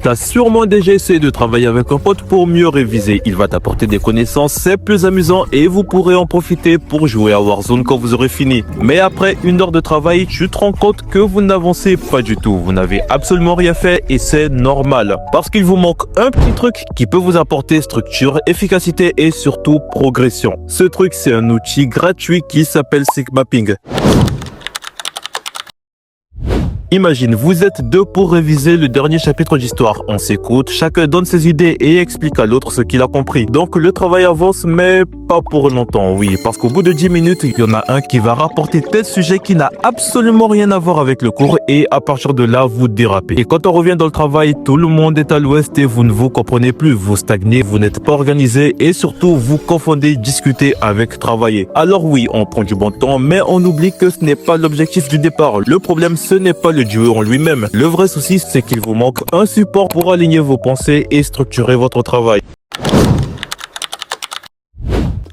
T'as sûrement déjà essayé de travailler avec un pote pour mieux réviser. Il va t'apporter des connaissances, c'est plus amusant et vous pourrez en profiter pour jouer à Warzone quand vous aurez fini. Mais après une heure de travail, tu te rends compte que vous n'avancez pas du tout. Vous n'avez absolument rien fait et c'est normal. Parce qu'il vous manque un petit truc qui peut vous apporter structure, efficacité et surtout progression. Ce truc, c'est un outil gratuit qui s'appelle Sigmapping. Imagine, vous êtes deux pour réviser le dernier chapitre d'histoire. On s'écoute, chacun donne ses idées et explique à l'autre ce qu'il a compris. Donc le travail avance, mais pas pour longtemps, oui. Parce qu'au bout de 10 minutes, il y en a un qui va rapporter tel sujet qui n'a absolument rien à voir avec le cours et à partir de là, vous dérapez. Et quand on revient dans le travail, tout le monde est à l'ouest et vous ne vous comprenez plus. Vous stagnez, vous n'êtes pas organisé et surtout, vous confondez discuter avec travailler. Alors oui, on prend du bon temps, mais on oublie que ce n'est pas l'objectif du départ. Le problème, ce n'est pas le duo en lui-même. Le vrai souci, c'est qu'il vous manque un support pour aligner vos pensées et structurer votre travail.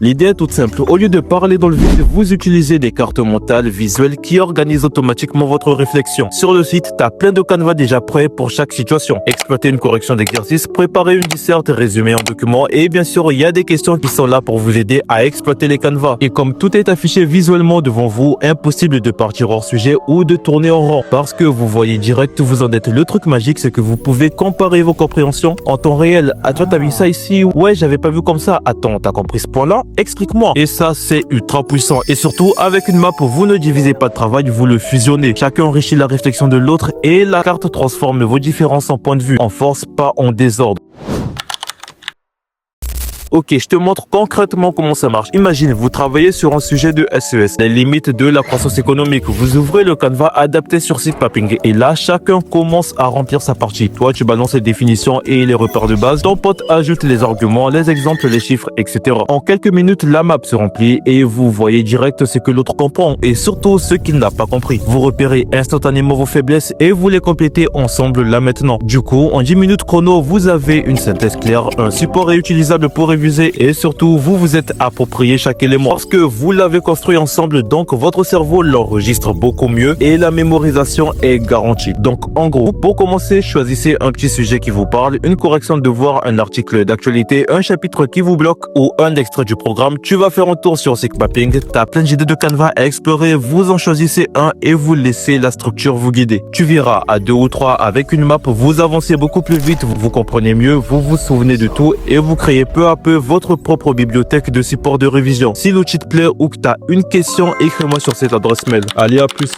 L'idée est toute simple. Au lieu de parler dans le vide, vous utilisez des cartes mentales visuelles qui organisent automatiquement votre réflexion. Sur le site, tu as plein de canevas déjà prêts pour chaque situation. Exploiter une correction d'exercice, préparer une disserte, résumer un document et bien sûr, il y a des questions qui sont là pour vous aider à exploiter les canevas. Et comme tout est affiché visuellement devant vous, impossible de partir hors sujet ou de tourner en rond parce que vous voyez direct où vous en êtes. Le truc magique, c'est que vous pouvez comparer vos compréhensions en temps réel. Ah, toi, t'as vu ça ici? Ouais, j'avais pas vu comme ça. Attends, t'as compris ce point-là? Explique-moi. Et ça, c'est ultra puissant. Et surtout, avec une map, vous ne divisez pas le travail, vous le fusionnez. Chacun enrichit la réflexion de l'autre et la carte transforme vos différences en points de vue, en force, pas en désordre. Ok, je te montre concrètement comment ça marche. Imagine, vous travaillez sur un sujet de SES, les limites de la croissance économique. Vous ouvrez le canevas adapté sur Sigmapping et là, chacun commence à remplir sa partie. Toi, tu balances les définitions et les repères de base. Ton pote ajoute les arguments, les exemples, les chiffres, etc. En quelques minutes, la map se remplit et vous voyez direct ce que l'autre comprend et surtout ce qu'il n'a pas compris. Vous repérez instantanément vos faiblesses et vous les complétez ensemble là maintenant. Du coup, en 10 minutes chrono, vous avez une synthèse claire, un support réutilisable pour réviser et surtout vous vous êtes approprié chaque élément parce que vous l'avez construit ensemble, donc votre cerveau l'enregistre beaucoup mieux et la mémorisation est garantie. Donc en gros, pour commencer, choisissez un petit sujet qui vous parle, une correction de devoir, un article d'actualité, un chapitre qui vous bloque ou un extrait du programme. Tu vas faire un tour sur Sigmapping, t'as plein d'idées de canevas à explorer, vous en choisissez un et vous laissez la structure vous guider. Tu verras, à 2 ou 3 avec une map, vous avancez beaucoup plus vite, vous comprenez mieux, vous vous souvenez de tout et vous créez peu à peu votre propre bibliothèque de support de révision. Si l'outil te plaît ou que tu as une question, écris-moi sur cette adresse mail. Allez, à plus.